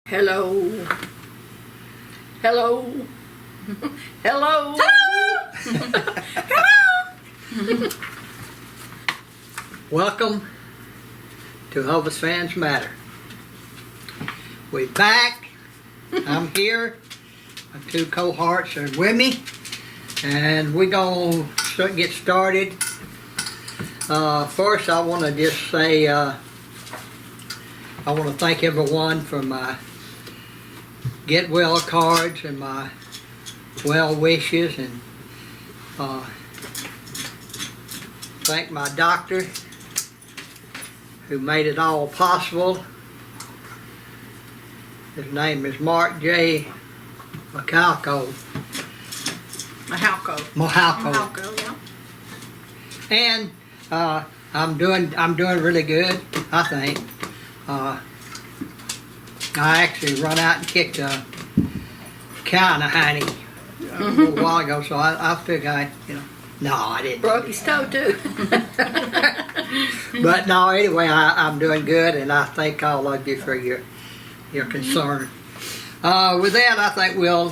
Hello. Hello. Hello. Hello. Welcome to Elvis Fans Matter. We're back. I'm here. My two cohorts are with me, and we're gonna get started. First, I want to just say I want to thank everyone for my get well cards and my well wishes, and thank my doctor who made it all possible. His name is Mark J. Macalco. Mahalco, yeah. And I'm doing really good, I think. I actually run out and kicked a cow in a hiney a little while ago, so I figured no, I didn't. Broke his toe too. But no, anyway, I'm doing good, and I thank all of you for your concern. With that, I think we'll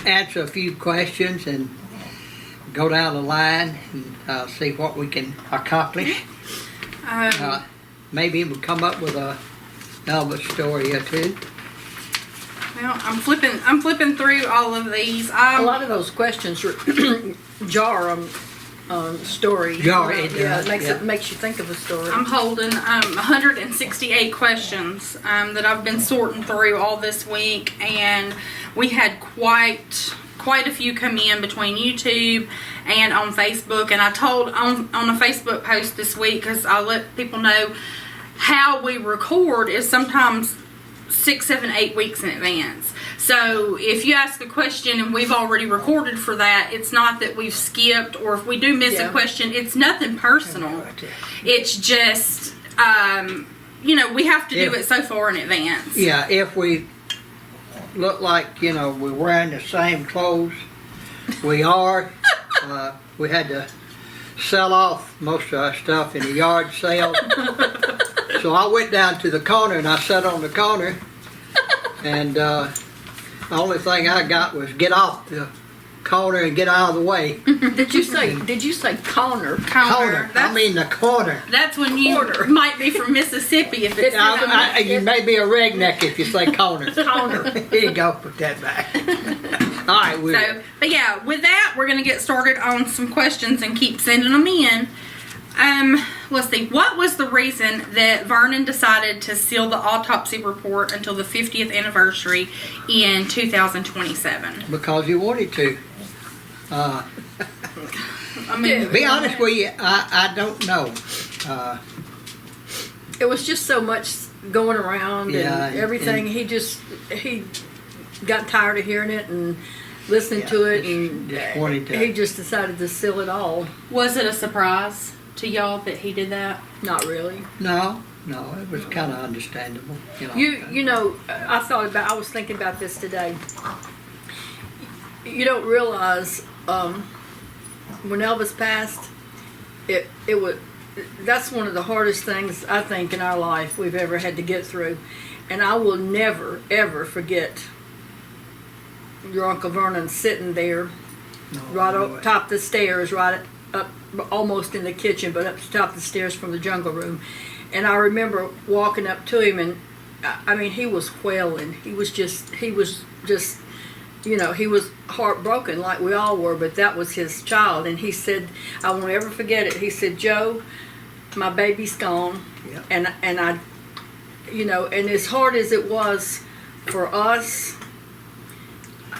answer a few questions and go down the line and see what we can accomplish. Maybe we'll come up with a Elvis story or two. Well, I'm flipping through all of these. A lot of those questions jar on stories. It makes you think of a story. I'm holding 168 questions that I've been sorting through all this week, and we had quite a few come in between YouTube and on Facebook. And I told on a Facebook post this week, because I let people know how we record is sometimes 6, 7, 8 weeks in advance. So if you ask a question and we've already recorded for that, it's not that we've skipped, or if we do miss a question, it's nothing personal. It's just, we have to do it so far in advance. Yeah, if we look like, we're wearing the same clothes, we are. We had to sell off most of our stuff in the yard sale. So I went down to the corner and I sat on the corner, and the only thing I got was get off the corner and get out of the way. Did you say corner? Corner. I mean the corner. That's when you might be from Mississippi if it's You may be a redneck if you say corner. Corner. Here you go, put that back. All right. But yeah, with that, we're going to get started on some questions and keep sending them in. Let's see. What was the reason that Vernon decided to seal the autopsy report until the 50th anniversary in 2027? Because you wanted to. I mean, be honest with you, I don't know. It was just so much going around and everything. He got tired of hearing it and listening to it, and he just decided to seal it all. Was it a surprise to y'all that he did that? Not really. No, it was kind of understandable. I was thinking about this today. You don't realize when Elvis passed, that's one of the hardest things I think in our life we've ever had to get through, and I will never ever forget your Uncle Vernon sitting there up top of the stairs, right up almost in the kitchen, but up top of the stairs from the jungle room. And I remember walking up to him, and I mean, he was wailing. He was just he was heartbroken like we all were, but that was his child. And he said, I won't ever forget it. He said, Joe, my baby's gone. Yeah. And I, and as hard as it was for us,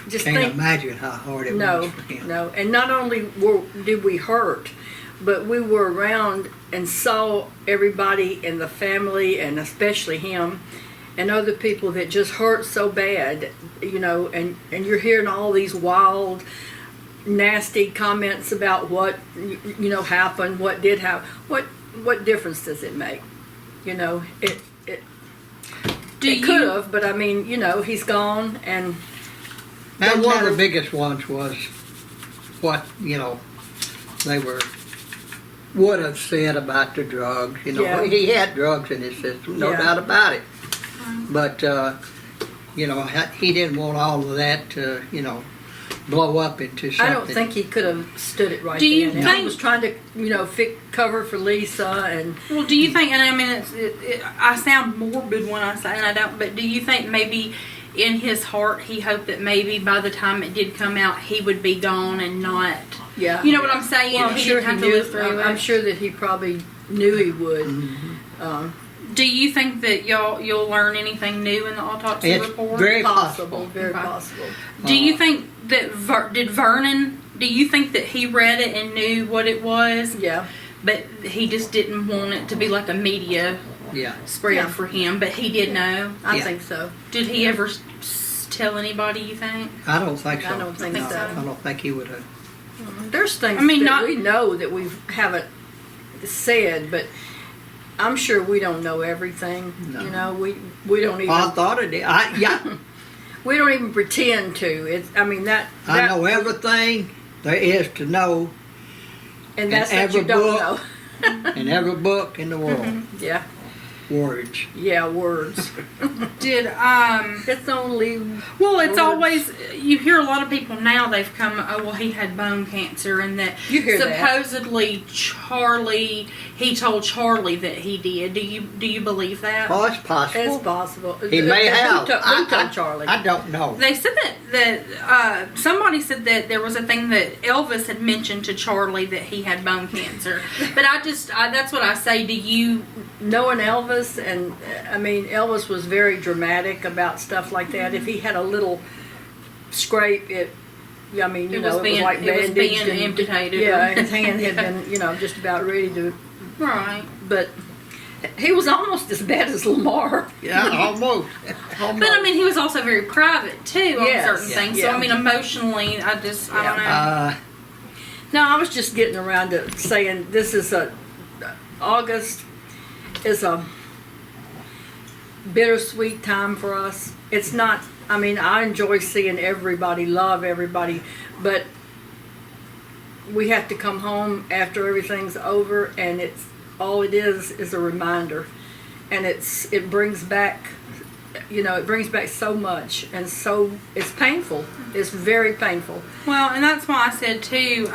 can't imagine how hard it was for him. No, and not only did we hurt, but we were around and saw everybody in the family, and especially him, and other people that just hurt so bad, and you're hearing all these wild, nasty comments about what, happened, what did happen. What difference does it make? It could have, but I mean, he's gone, and one of the biggest ones was what they would have said about the drugs. He had drugs in his system, no doubt about it. But you know, he didn't want all of that to, you know, blow up into something. I don't think he could have stood it right Do you then. think- He was trying to, you know, cover for Lisa and Well, do you think, and I mean, I sound morbid when I say, and I don't, but do you think maybe in his heart he hoped that maybe by the time it did come out he would be gone and not, yeah. you know what I'm saying? Well, I'm he sure didn't have he to knew. live through I'm it. sure that he probably knew he would. Mhm. Do you think that you'll learn anything new in the autopsy It's report? very Possible, possible. very Okay. possible. Do you think that did Vernon? Do you think that he read it and knew what it was, Yeah, but he just didn't want it to be like a media Yeah. spread Yeah. for him? But he did know. I Yeah. think so. Did he ever tell anybody? You think? I don't think so. I don't think so. I don't think he would have. There's things I mean, that not- we know that we haven't said, but I'm sure we don't know everything. No. You know, we don't even I thought it did. Yeah, we don't even pretend to. It's I mean that I know everything there is to know and that's in what you every don't book. know. in every book in the world. Yeah, Words. yeah, words. Did It's only Well, it's Words. always, you hear a lot of people now, they've come, oh, well, he had bone cancer, and that You hear that. supposedly he told Charlie that he did. Do you believe that? Oh, it's possible. it's possible. He may have. Who told Charlie? I don't know. They said that somebody said that there was a thing that Elvis had mentioned to Charlie that he had bone cancer. But that's what I say. Do you, Knowing Elvis, and I mean, Elvis was very dramatic about stuff like that. If he had a little scrape, I mean, you It know, was being- it was like it was bandaged being and- amputated Yeah, or- his hand had been, you know, just about ready to. right. But he was almost as bad as Lamar. Yeah, almost. Almost. But I mean, he was also very private too on Yes, certain yeah, things. So yeah. I mean, emotionally, I don't know. No, I was just getting around to saying this is August is a bittersweet time for us. It's not, I mean, I enjoy seeing everybody, love everybody, but we have to come home after everything's over, and all it is a reminder. And it brings back, you know, it brings back so much, and so it's painful. It's very painful. Well, and that's why I said too.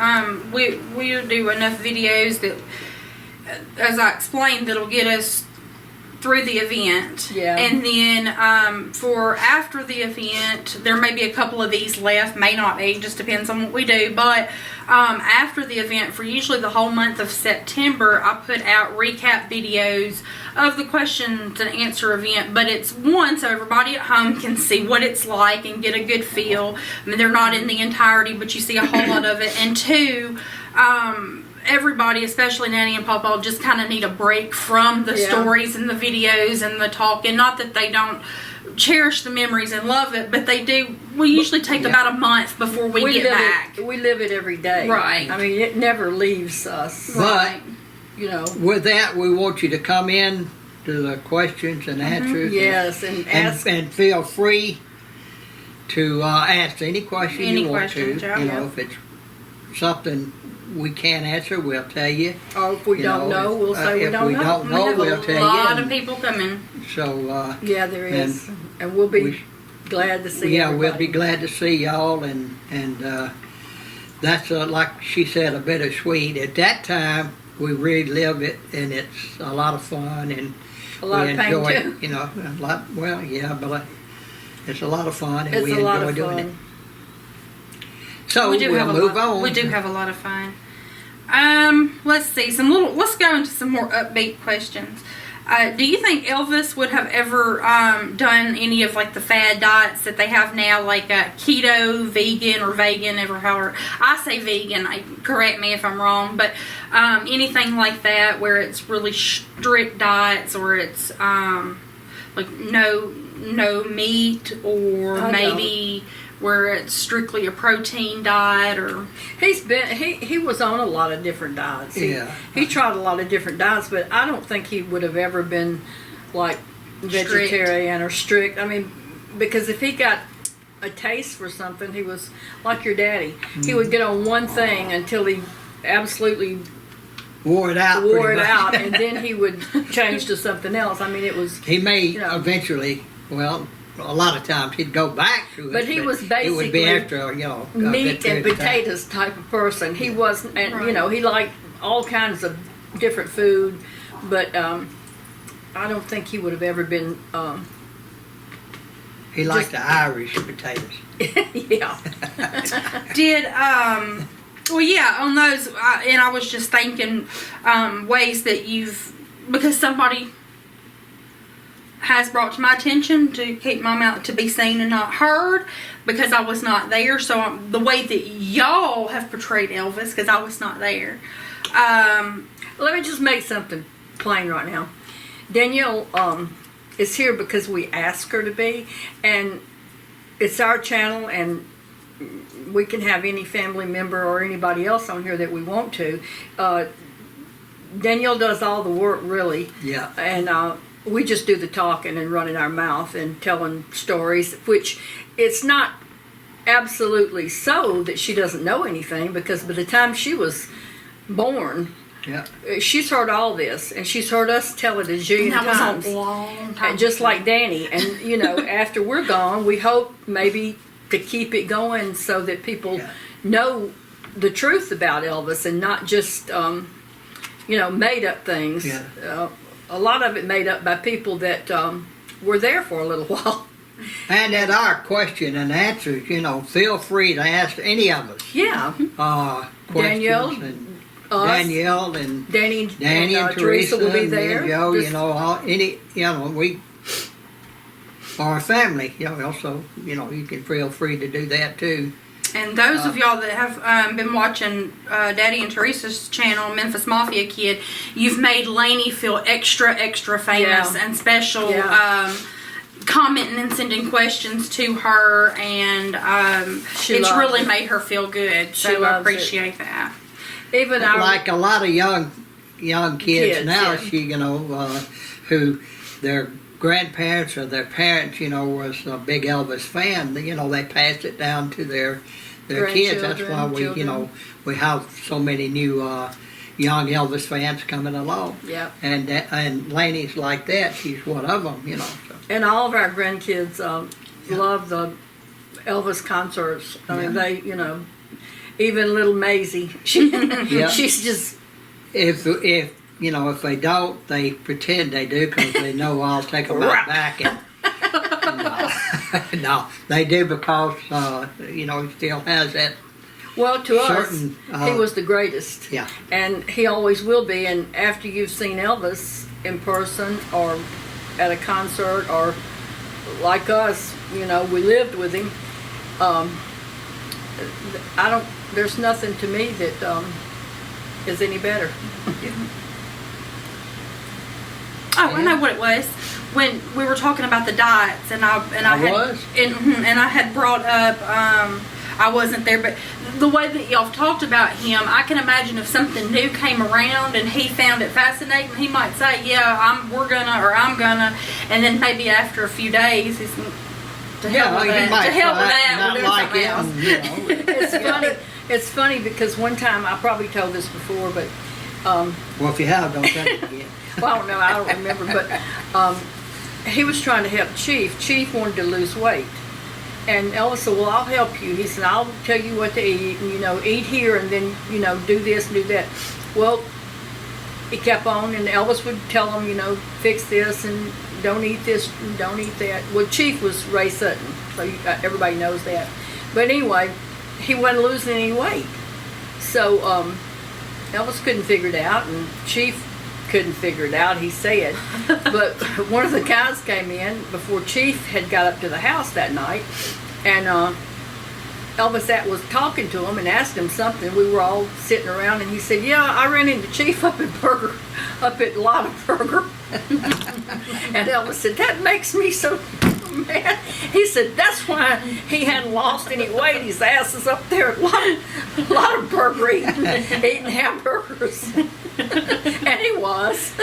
We do enough videos that, as I explained, that'll get us through the event. Yeah. And then for after the event, there may be a couple of these left, may not be, just depends on what we do. But after the event, for usually the whole month of September, I put out recap videos of the questions and answer event. But it's one, so everybody at home can see what it's like and get a good feel. I mean, they're not in the entirety, but you see a whole lot of it. And two, everybody, especially Nanny and Papa, just kind of need a break from the Yeah. stories and the videos and the talk. And not that they don't cherish the memories and love it, but they do. We usually take Yeah. about a month before we get live back. We live it every day. Right. I mean, it never leaves us. But You know. with that, we want you to come in to the questions and answers. Yes, and ask. And feel free to ask any question Any you want questions, to. yeah. You know, if it's something we can't answer, we'll tell you. Or if we You don't know, we'll say we if don't we know. don't know, we have we'll a tell you. lot of and people coming. So, Yeah, there is, and we'll be we- glad to see. yeah, everybody. we'll be glad to see y'all, and that's like she said, a bittersweet. At that time, we really live it, and it's a lot of fun, and A lot we of pain enjoy too. it. You know, a lot. Well, yeah, but it's a lot of fun, and It's we a lot enjoy of doing it. fun. So we do we'll have a move lot. on. We do have a lot of fun. Let's see let's go into some more upbeat questions. Do you think Elvis would have ever done any of like the fad diets that they have now, like keto, vegan, or vegan? However, I say vegan. Correct me if I'm wrong, but anything like that where it's really strict diets, or it's like no meat, or I maybe where it's strictly a protein diet, or He was on a lot of different diets. Yeah. He tried a lot of different diets, but I don't think he would have ever been like vegetarian or strict. I mean, because if he got a taste for something, he was like your daddy. He would get on one thing until he absolutely wore it out. wore pretty it much. out, and then he would change to something else. I mean, it was He may you know. eventually. Well, a lot of times he'd go back to it. But he was it would be basically after, you know, a meat good and period of time. potatoes type of person. He wasn't, and you Right. know, he liked all kinds of different food, but I don't think he would have ever been. He liked the Irish potatoes. Yeah. Did well, yeah, on those, and I was just thinking ways that because somebody has brought to my attention to keep my mouth to be seen and not heard, because I was not there. So the way that y'all have portrayed Elvis, because I was not there. Let me just make something plain right now. Danielle is here because we asked her to be, and it's our channel, and we can have any family member or anybody else on here that we want to. Danielle does all the work, really. Yeah. And we just do the talking and running our mouth and telling stories, which it's not absolutely so that she doesn't know anything, because by the time she was born, Yeah. she's heard all this, and she's heard us tell it a zillion That times. was a long time. And just like Danny, and you know, after we're gone, we hope maybe to keep it going so that people Yeah. know the truth about Elvis and not just you know, made up things. Yeah. A lot of it made up by people that were there for a little while. And at our question and answers, you know, feel free to ask any of us Yeah. questions. Danielle, and us, Danielle and Danny and Teresa will be and me there. and Joe, Just- you know, you know, we are a family, you know, so, you know, you can feel free to do that too. And those of y'all that have been watching Daddy and Teresa's channel, Memphis Mafia Kid, you've made Lainey feel extra famous Yeah. and special. Yeah. Commenting and sending questions to her, and She it's loves really it. made her feel good. She So I loves it. appreciate that. Even our Like a lot of young kids Kids, now, yeah. you know, who their grandparents or their parents, you know, was a big Elvis fan. You know, they passed it down to their kids. That's why we, you know, we have so many new young Elvis fans coming along. yeah. And Laney's like that. She's one of them, you know. So. And all of our grandkids love the Elvis concerts. I mean, Yeah. they, you know, even little Maisie, she's just, If you know, if they don't, they pretend they do because they know I'll take them right back. And, no, they do because you know, he still has that. well, to Certain, us, he was the greatest. Yeah. And he always will be. And after you've seen Elvis in person or at a concert, or like us, you know, we lived with him. There's nothing to me that is any better. Oh, I know what it was. When we were talking about the diets, and I had brought up, I wasn't there, but the way that y'all talked about him, I can imagine if something new came around and he found it fascinating, he might say, "Yeah, I'm gonna," and then maybe after a few days, he's to hell with that. might To hell with try it that. and We'll not do like something it, else. and, you know, It's funny. It's funny because one time, I probably told this before, but well, if you have, don't tell it again. well, I don't know, I don't remember, but he was trying to help Chief. Chief wanted to lose weight. And Elvis said, well, I'll help you. He said, I'll tell you what to eat, and, you know, eat here, and then, you know, do this and do that. Well, he kept on, and Elvis would tell him, you know, fix this, and don't eat this, and don't eat that. Well, Chief was Ray Sutton, so everybody knows that. But anyway, he wasn't losing any weight. So Elvis couldn't figure it out, and Chief couldn't figure it out, he said. But one of the guys came in before Chief had got up to the house that night, and Elvis was talking to him and asked him something. We were all sitting around, and he said, yeah, I ran into Chief up at Lotta Burger. And Elvis said, that makes me so mad. He said, that's why he hadn't lost any weight. His ass is up there at Lotta Burger eating hamburgers. And he was.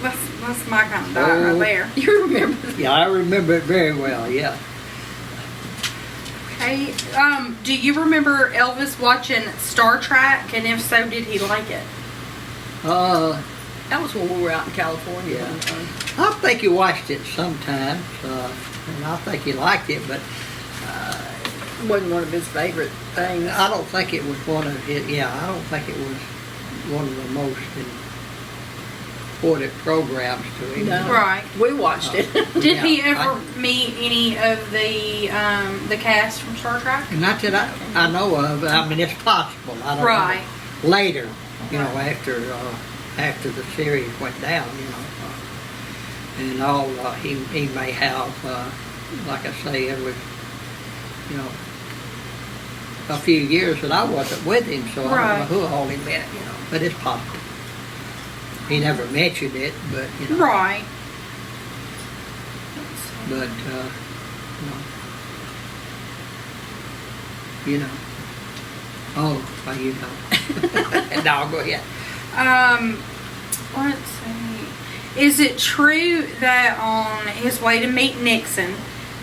That's my kind of diet right there. You remember? Yeah, I remember it very well. Yeah. Okay. Do you remember Elvis watching Star Trek? And if so, did he like it? That was when we were out in California. Yeah. I think he watched it sometimes, and I think he liked it, but It wasn't one of his favorite things. I don't think it was one of his, I don't think it was one of the most important programs to him. No. Right. We watched it. Did he Yeah, ever meet any of the cast from Star Trek? Not that I know of. I mean, it's possible. I don't Right. know. Later, after the series went down, and all, he may have, like I say, it was, a few years that I wasn't with him, so I Right. don't know who all he met, but it's possible. He never mentioned it, but, Right. but, oh, well, no, go ahead. Let's see. Is it true that on his way to meet Nixon,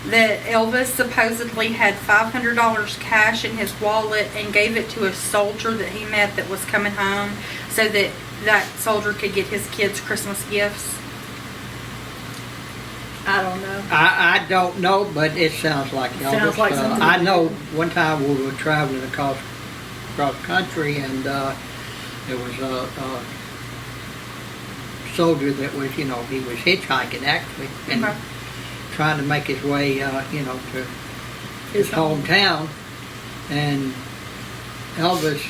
that Elvis supposedly had $500 cash in his wallet and gave it to a soldier that he met that was coming home so that that soldier could get his kids Christmas gifts? I don't know. I don't know, but it sounds like Elvis. Sounds like something I to know do. one time we were traveling across country, and there was a soldier that was, he was hitchhiking actually, and Okay. trying to make his way, to his hometown, and Elvis,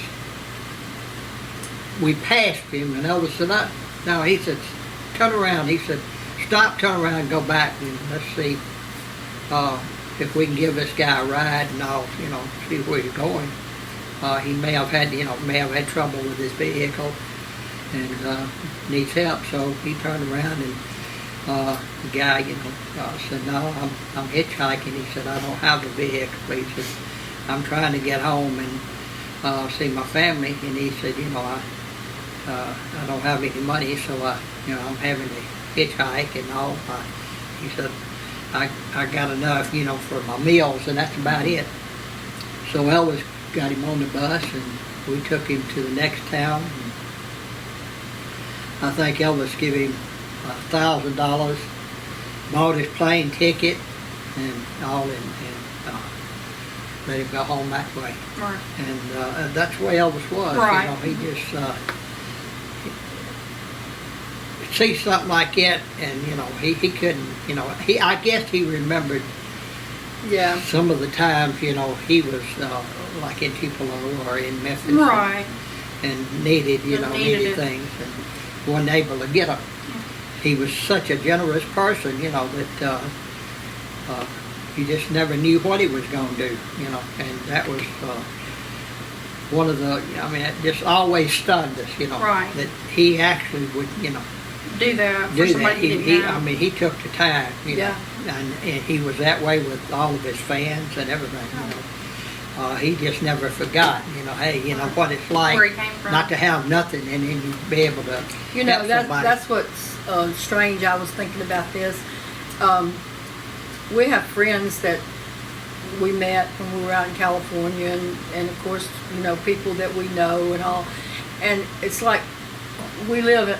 we passed him, and Elvis said, no, he said, turn around. He said, stop, turn around, and go back, and let's see if we can give this guy a ride, and I'll, see where he's going. He may have had trouble with his vehicle, and needs help, so he turned around, and the guy, said, no, I'm hitchhiking. He said, I don't have a vehicle. He said, I'm trying to get home and see my family. And he said, I don't have any money, so I'm having to hitchhike and all. He said, I got enough, for my meals, and that's about it. So Elvis got him on the bus, and we took him to the next town. And I think Elvis gave him $1,000, bought his plane ticket, and all, and let him go home that way. Right. And that's the way Elvis was. Right. He just see something like that, and he couldn't. I guess he remembered Yeah. some of the times. He was like in Tupelo or in Memphis, Right. and needed Needed needed it. things, and wasn't able to get them. He was such a generous person, that you just never knew what he was going to do, and that was one of the, it just always stunned us, Right. that he actually would, Do that for do that. somebody you He, didn't know. he took the time, Yeah. and he was that way with all of his fans and everything, he just never forgot, hey, what it's like Where he came from. not to have nothing, and then you be able to help somebody. That's what's strange. I was thinking about this. We have friends that we met when we were out in California, and of course, people that we know and all. And it's like we live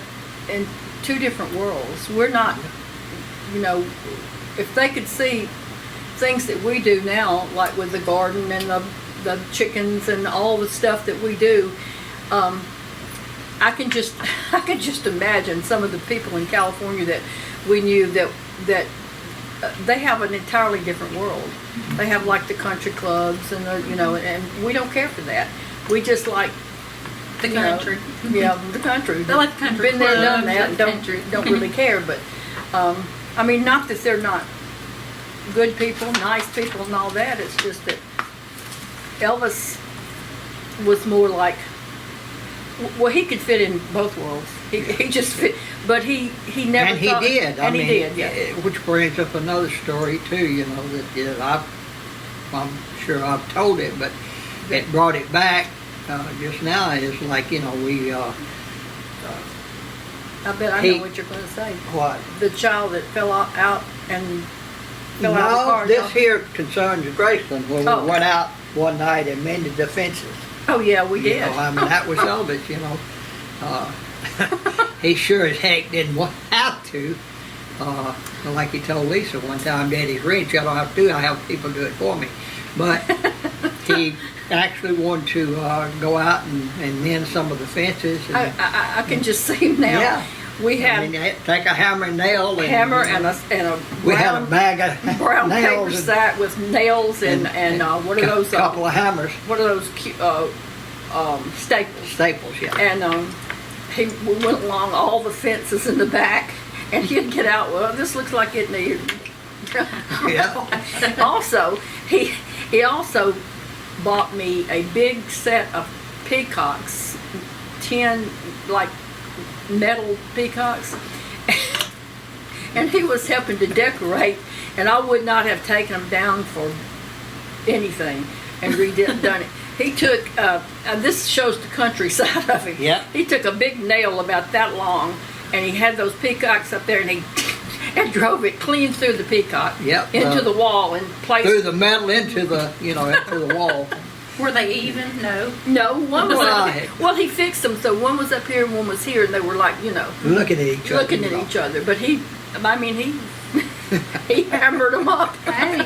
in two different worlds. We're not, if they could see things that we do now, like with the garden and the chickens and all the stuff that we do, I can just imagine some of the people in California that we knew that they have an entirely different world. They have like the country clubs and and we don't care for that. We just like The country. Yeah, the country. They like the country Been there, done clubs that. and Don't country. don't really care, but not that they're not good people, nice people, and all that. It's just that Elvis was more like, well, he could fit in both worlds. He just fit, but he never. And he thought, did. And he did. Yeah. Which brings up another story too. I'm sure I've told it, but it brought it back just now. Is like we. I bet I know what you're going to say. What? The child that fell out and fell out of the No, car. this here concerns Graceland when Oh. we went out one night and mended the fences. Oh yeah, we did. That was Elvis. he sure as heck didn't want have to. Like he told Lisa one time, Daddy's rich, I don't have to do it, I have people do it for me. But he actually wanted to go out and mend some of the fences. And, I can just see him now. Yeah. We had take a hammer and nail. And, a we had a bag of brown nails paper sack with nails and what are those? Couple of hammers. What are those staples? Staples, yeah. And we went along all the fences in the back, and he'd get out. Well, this looks like it needed. Yeah. Also, he also bought me a big set of peacocks, 10 like metal peacocks, and he was helping to decorate, and I would not have taken them down for anything and done it. He took, this shows the countryside of him. Yeah. He took a big nail about that long, and he had those peacocks up there, and he and drove it clean through the peacock into the wall and placed through the metal into the into the wall. Were they even? No. No, one was Right. well, he fixed them so one was up here and one was here, and they were like looking at each other. looking at each other. But he he hammered them up. Hey,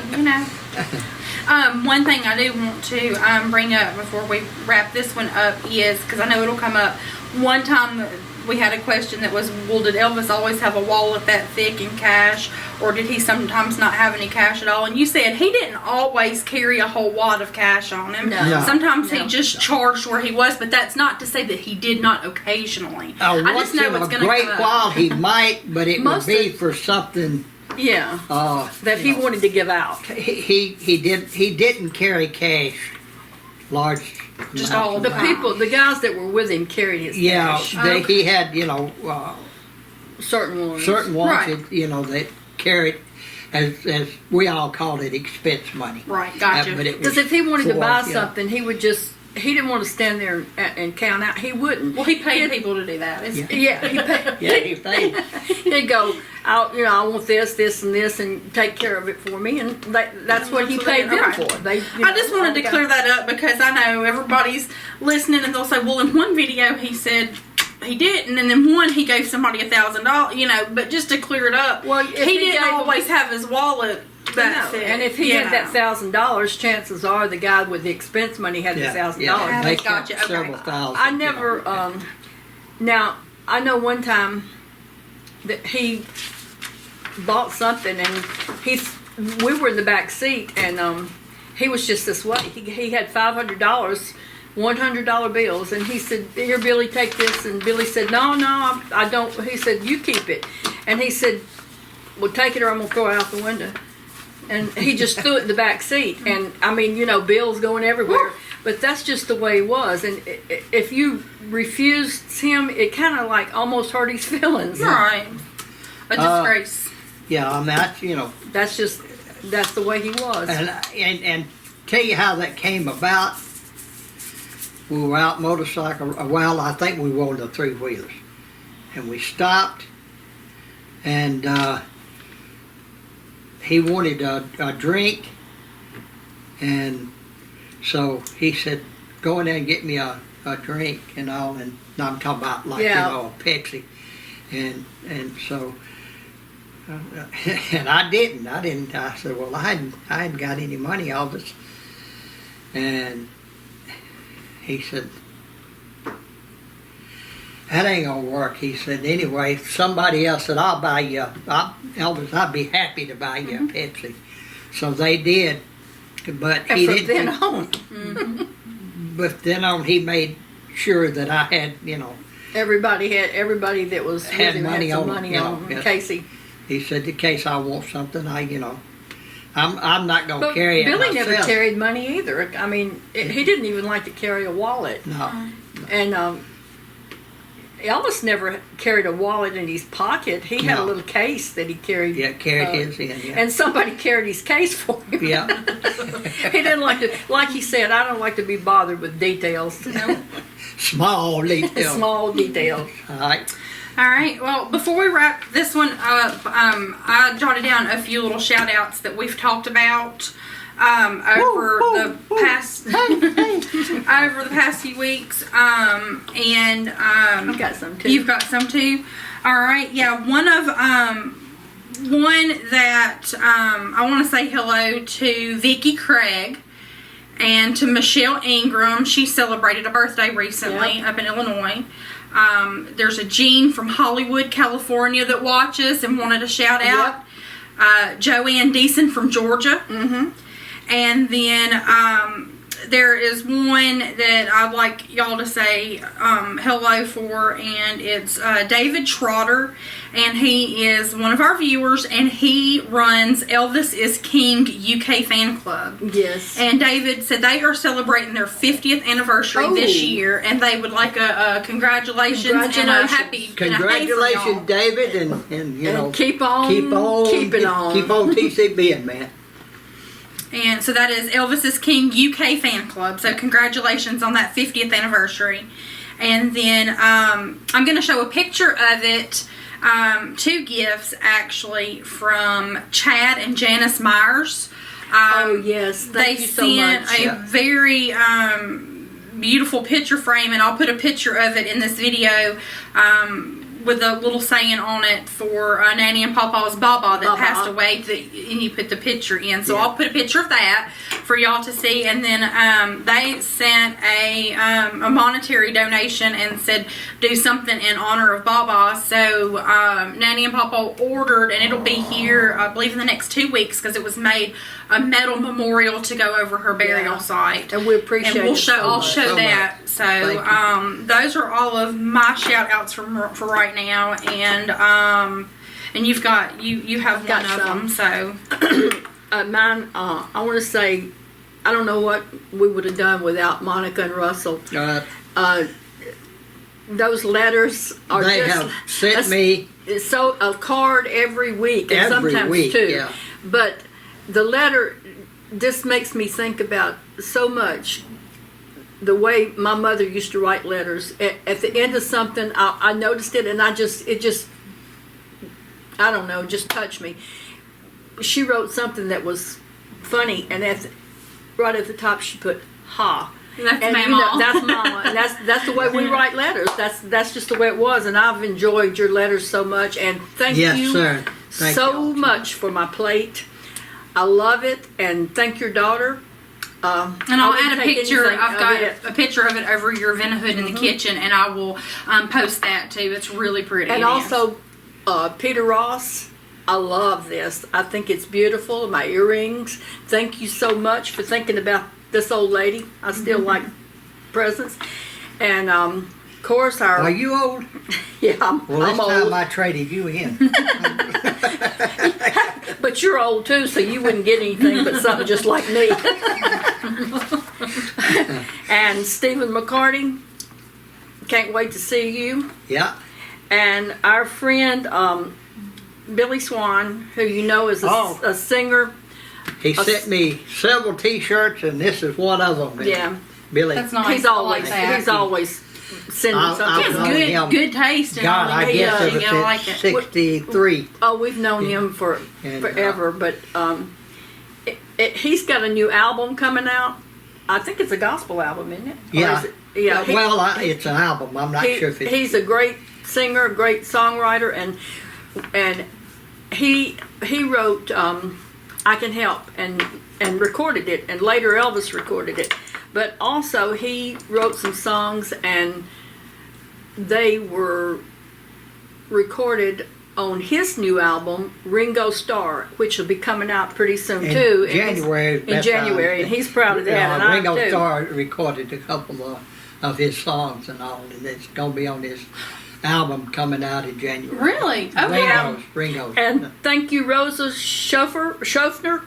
one thing I do want to bring up before we wrap this one up is, because I know it'll come up, one time we had a question that was, well, did Elvis always have a wallet that thick in cash, or did he sometimes not have any cash at all? And you said he didn't always carry a whole wad of cash on him. No. Sometimes he just charged where he was, but that's not to say that he did not occasionally. I Once just know in it's a going to great come up. while he might, but it would Most be of- for something. Yeah, that he you know, wanted to give out. He didn't carry cash, large. Just amounts all of The the money. people, the guys that were with him carried his Yeah, cash. he had Certain ones. certain ones Right. that, that carried, as we all called it, expense money. Right, gotcha. But it Because was if he wanted to for, buy you know, something, he didn't want to stand there and count out. He wouldn't. Well, he paid people to do that. It's- Yeah, he paid. Yeah, he paid. He'd go, I want this, and this, and take care of it for me, and that's what he paid them Okay. for. They, I just wanted to clear that up because I know everybody's listening and they'll say, well, in one video he said he didn't, and then one he gave somebody $1,000, but just to clear it up, Well, if he didn't gave- always have his wallet that thick, and if he had that $1,000, chances are the guy with the expense money had the $1,000. Yeah, they Gotcha, kept okay. several thousand. I never. Now I know one time that he bought something, and we were in the back seat, and he was just this way. He had $500, $100 bills, and he said, "Here, Billy, take this." And Billy said, "No, I don't." He said, "You keep it," and he said, "Well, take it, or I'm gonna throw it out the window." And he just threw it in the back seat, and bills going everywhere. But that's just the way he was, and if you refused him, it kind of like almost hurt his feelings. Right. A disgrace. Yeah, I mean, That's the way he was. and tell you how that came about. We were out motorcycle. Well, I think we rode the 3-wheelers, and we stopped, and he wanted a drink, and so he said, "Go in there and get me a drink and all." And I'm talking about a Pepsi, and so. And I didn't. I said, "Well, I hadn't got any money, Elvis." And he said, "That ain't gonna work." He said, "Anyway, somebody else said, I'll buy you, Elvis, I'd be happy to buy you a Pepsi." So they did, but And he from didn't. then on, But then on, he made sure that I had, everybody that was with Had him money had some on, money you know, on yes. Casey. He said, "In case I want something, I'm not gonna But carry it Billy myself." never carried money either. I mean, he didn't even like to carry a wallet. No. And Elvis never carried a wallet in his pocket. He had a No. little case that he carried. Yeah, carried his in. Yeah. And somebody carried his case for him. Yeah. He didn't like to, like he said, I don't like to be bothered with details. Small detail. Small details. All right. All right. Well, before we wrap this one up, I jotted down a few little shout outs that we've talked about. over Woo, the woo, past over the past few weeks. And I've got some too. you've got some too. All right, yeah. One that I want to say hello to Vicki Craig and to Michelle Ingram. She celebrated a birthday recently up in Illinois. There's a Jean from Hollywood, California that watches and wanted a shout out. Joanne Deason from Georgia. And then there is one that I'd like y'all to say hello for, and it's David Trotter, and he is one of our viewers, and he runs Elvis is King UK fan club. Yes. And David said they are celebrating their 50th anniversary this year, and they would like a congratulations and a happy Congratulations, David, and you know, keep on keeping on TCBing, man. And so that is Elvis's King UK fan club. So congratulations on that 50th anniversary. And then I'm going to show a picture of it. 2 gifts actually from Chad and Janice Myers. Oh yes, thank you so much. They sent a very beautiful picture frame, and I'll put a picture of it in this video. With a little saying on it for Nanny and Papa's Baba that passed away, and you put the picture in. So I'll put a picture of that for y'all to see. And then they sent a monetary donation and said do something in honor of Baba. So Nanny and Papa ordered, and it'll be here, I believe, in the next 2 weeks, because it was made a metal memorial to go over her burial site. And we appreciate and we'll it. I'll show that. So those are all of my shout outs for right now, and you've got you have one of them. So mine, I want to say, I don't know what we would have done without Monica and Russell. Those letters are they just have sent me so a card every week, and sometimes week, 2. yeah. But the letter just makes me think about so much. The way my mother used to write letters, at the end of something, I noticed it, and it just, I don't know, just touched me. She wrote something that was funny, and right at the top she put "ha." that's And Mama. that's Mama, and that's the way we write letters. That's just the way it was, and I've enjoyed your letters so much. And thank you so much for my plate. I love it, and thank your daughter. And I'll add a picture. I've got a picture of it over your Vinahood in the kitchen, and I will post that too. It's really pretty. And also, Peter Ross, I love this. I think it's beautiful. My earrings. Thank you so much for thinking about this old lady. I still like presents. And of course, Are you old? Yeah, I'm This old. time I traded you in. But you're old too, so you wouldn't get anything but something just like me. And Stephen McCarty, can't wait to see you. Yeah. And our friend Billy Swan, who you know is a singer. He sent me several T-shirts, and this is one of them. Yeah, Billy. That's nice. he's always sending something. He has good taste. God, I guess everything. ever I like since it. 63. Oh, we've known him for forever, but he's got a new album coming out. I think it's a gospel album, isn't it? Yeah. Yeah. It's an album. I'm not sure if it's... He's a great singer, a great songwriter, and he wrote "I Can Help" and recorded it, and later Elvis recorded it. But also he wrote some songs, and they were recorded on his new album, Ringo Starr, which will be coming out pretty soon too. In January, and he's proud of that, and I Ringo too. Starr recorded a couple of his songs and all, and it's going to be on his album coming out in January. Really? Okay. Ringo's. And thank you, Rosa Schofner,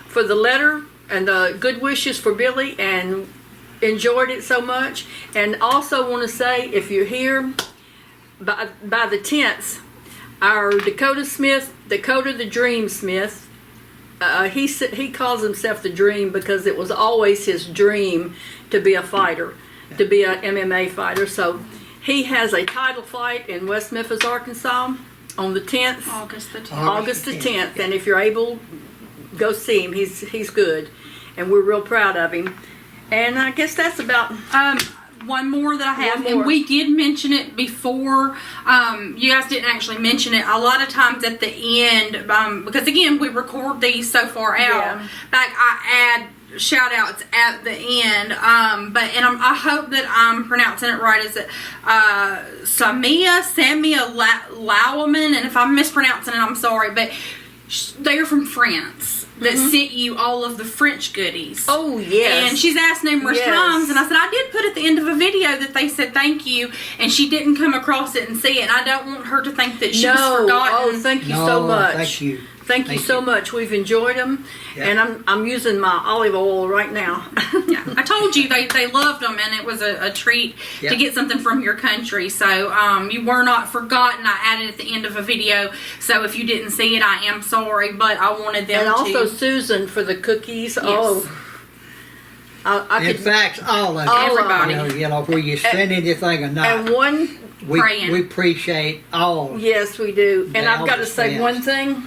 for the letter and the good wishes for Billy, and enjoyed it so much. And also want to say, if you're here by the 10th, our Dakota the Dream Smith, he calls himself the Dream because it was always his dream to be a fighter, to be a MMA fighter. So he has a title fight in West Memphis, Arkansas on the 10th. August the 10th. August the 10th. And if you're able, go see him. He's good, and we're real proud of him. And I guess that's about. One more that I have, One more. and we did mention it before. You guys didn't actually mention it. A lot of times at the end, because again, we record these so far out. Yeah. Back, I add shout outs at the end. I hope that I'm pronouncing it right. Is it Samia Lauerman? And if I'm mispronouncing it, I'm sorry. But they're from France. That sent you all of the French goodies. Oh, yes. And she's asked numerous Yes. times, and I said, I did put at the end of a video that they said thank you, and she didn't come across it and see it, and I don't want her to think that she was forgotten. Oh, thank you so much. Thank you. Thank you so much. We've enjoyed them, Yeah. and I'm using my olive oil right now. Yeah, I told you they loved them, and it was a treat Yeah. to get something from your country. So you were not forgotten. I added at the end of a video, so if you didn't see it, I am sorry, but I wanted them And also to. Susan for the cookies. Yes. Oh, I In could. fact, all of All it. of it. You know, whether you send anything or And not, one, praying. we appreciate all. yes, we do. And The I've got to Elvis say fans. one thing.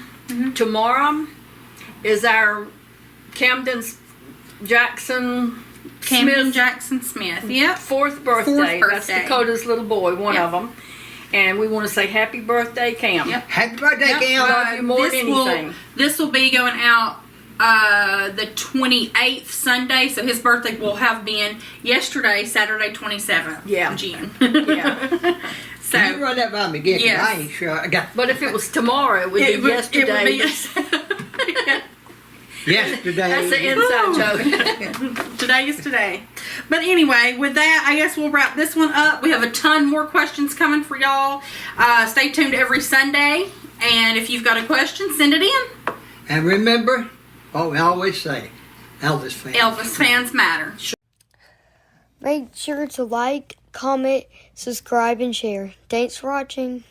Tomorrow is our Camden Jackson Smith. Yep. fourth birthday. That's birthday. Dakota's little boy, one Yep. of them. And we want to say happy birthday, Cam. Yep. Happy birthday, Yep. Cam. Love you more than anything. This will be going out the 28th Sunday, so his birthday will have been yesterday, Saturday 27th Yeah. June. Yeah. So Can you run that by me again? 'Cause Yes. I ain't sure. I got But if it was tomorrow, it would be yesterday. yesterday. That's the inside joke. Today is today. But anyway, with that, I guess we'll wrap this one up. We have a ton more questions coming for y'all. Stay tuned every Sunday. And if you've got a question, send it in. And remember what we always say, Elvis fans. Elvis fans matter. Make sure to like, comment, subscribe, and share. Thanks for watching.